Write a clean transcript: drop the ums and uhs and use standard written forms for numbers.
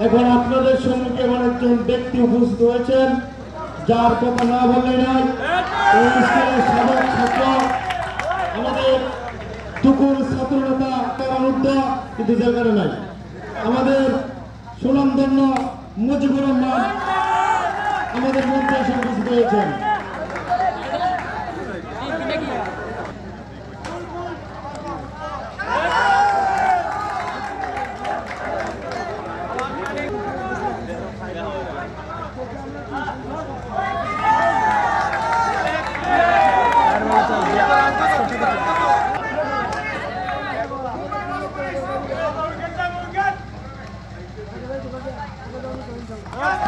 এখন আপনাদের সম্মুখে এমন একজন ব্যক্তি উপস্থিত হয়েছেন যার কথা না বললে নাই। এই স্কুলের সাবেক ছাত্র, আমাদের টুকুর ছাত্র নেতা কারারুদ্ধ, কিন্তু জেলখানে নাই। আমাদের সুনামধন্য মুজিবুর রহমান আমাদের মধ্যে এসে উপস্থিত হয়েছেন। Yeah.